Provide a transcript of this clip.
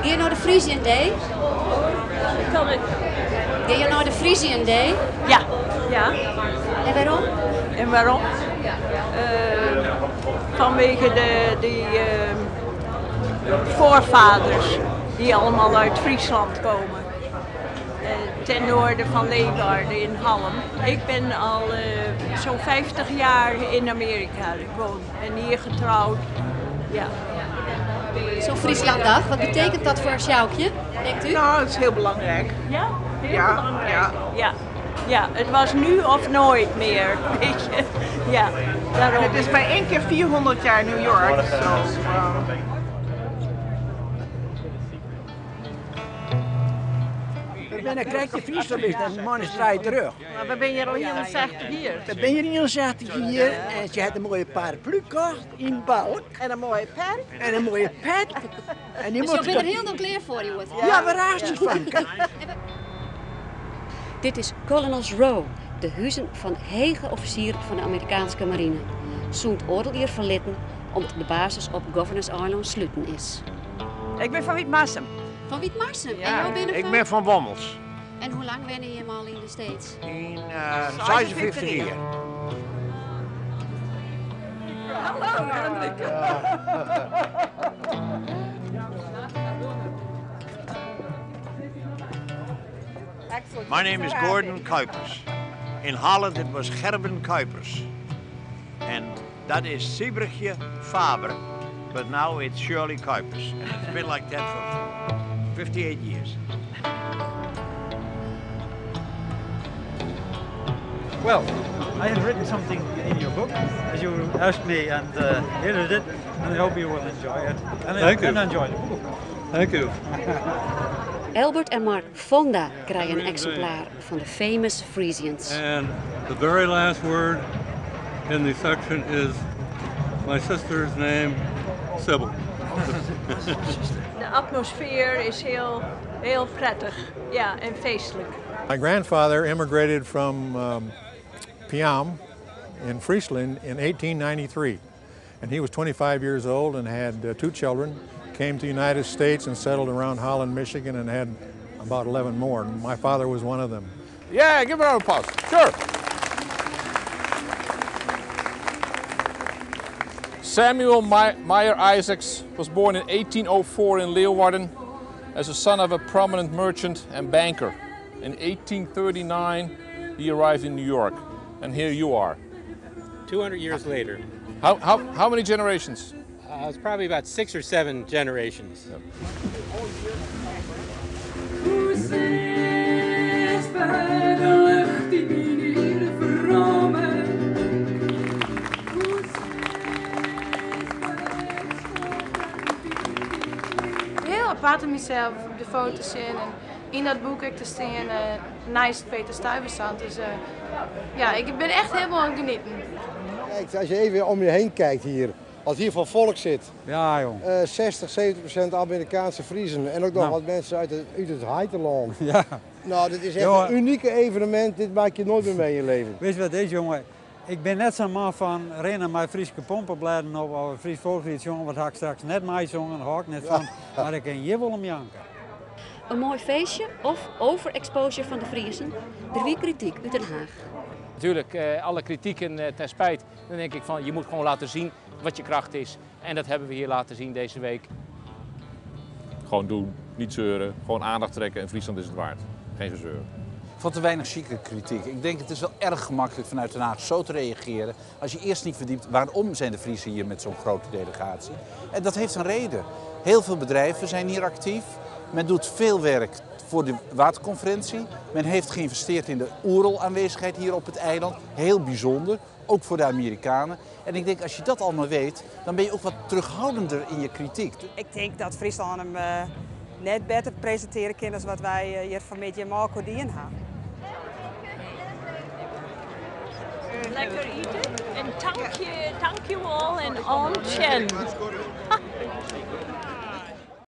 Ga je naar de Frisian Day? Ik kan het. Ga je naar de Frisian Day? Ja. Ja. En waarom? En waarom? Vanwege de voorvaders die allemaal uit Friesland komen. Ten noorden van Leeuwarden in Halm. Ik ben al zo'n 50 jaar in Amerika. Ik woon en hier getrouwd. Ja. Zo'n Frieslanddag, wat betekent dat voor Sjoukje, denkt u? Nou, het is heel belangrijk. Ja? Heel Ja, belangrijk. ja. Ja. Ja, het was nu of nooit meer, weet je. Ja, daarom. Het is bij één keer 400 jaar New York. Ik ben een krijgje Fries geweest en man is draai terug. Maar we ben je al 61 hier. Dan ben je 69 hier en je hebt een mooie paraplu gekocht in Balk. En een mooie pen. En een mooie pet. En die Dus moet je bent er heel nog klaar voor, jongens. Ja, waar raast je van? Dit is Colonel's Row, de huizen van hege officieren van de Amerikaanse marine. Zo'n oordeel hier verlitten omdat de basis op Governors Island sluiten is. Ik ben van Witmarsum. Van Witmarsum? Ja, en jou binnen Ik ben van Wommels. En hoe lang ben je al in de States? In 56 jaar. Hallo, Hendrik. My name is Gordon Kuipers. In Holland it was Gerben Kuipers. And that is Siebertje Faber. But now it's Shirley Kuipers. And it's been like that for 58 years. Well, I have written something in your book, as you asked me, and here it is, and I hope you will enjoy it. And enjoy the book. Thank you. Albert en Mark Fonda krijgen een exemplaar van de famous Frisians. And the very last word in the section is my sister's name, Sybil. De atmosfeer is heel prettig, ja, en feestelijk. My grandfather immigrated from Piam in Friesland in 1893. And he was 25 years old and had 2 children. Came to the United States and settled around Holland, Michigan, and had about 11 more. And my father was one of them. Yeah, give it a round of applause. Sure. Samuel Meyer Isaacs was born in 1804 in Leeuwarden as a son of a prominent merchant and banker. In 1839, he arrived in New York, and here you are. 200 years later. How many generations? It's probably about 6 or 7 generations. Yep. Heel apart om jezelf op de foto te zien en in dat boek ook te staan naast Peter Stuyvesant. Dus ja, ik ben echt helemaal aan het genieten. Kijk, als je even om je heen kijkt hier, als hier van volk zit. Ja, jong. 60-70% Amerikaanse Friezen en ook nog wat mensen uit het Heiterland. Ja. Nou, dit is echt een unieke evenement. Dit maak je nooit meer mee in je leven. Weet je wat deze jongen? Ik ben net zo'n man van rennen mijn Friese pompenbladen op over Fries volkslied jongen. Wat had ik straks net mij zongen, daar hou ik net van. Maar ik kan je wel om janken. Een mooi feestje of overexposure van de Friesen? Er wie kritiek uit Den Haag. Natuurlijk, alle kritieken ten spijt. Dan denk ik van, je moet gewoon laten zien wat je kracht is. En dat hebben we hier laten zien deze week. Gewoon doen, niet zeuren, gewoon aandacht trekken en Friesland is het waard. Geen gezeur. Ik vond te weinig chique kritiek. Ik denk het is wel erg gemakkelijk vanuit Den Haag zo te reageren. Als je eerst niet verdiept waarom zijn de Friesen hier met zo'n grote delegatie. En dat heeft een reden. Heel veel bedrijven zijn hier actief. Men doet veel werk voor de waterconferentie. Men heeft geïnvesteerd in de oerel-aanwezigheid hier op het eiland. Heel bijzonder, ook voor de Amerikanen. En ik denk, als je dat allemaal weet, dan ben je ook wat terughoudender in je kritiek. Ik denk dat Friesland hem net beter presenteren kan dan wat wij hier van Media Marco die hebben. Lekker eten en dank you all en on Chen.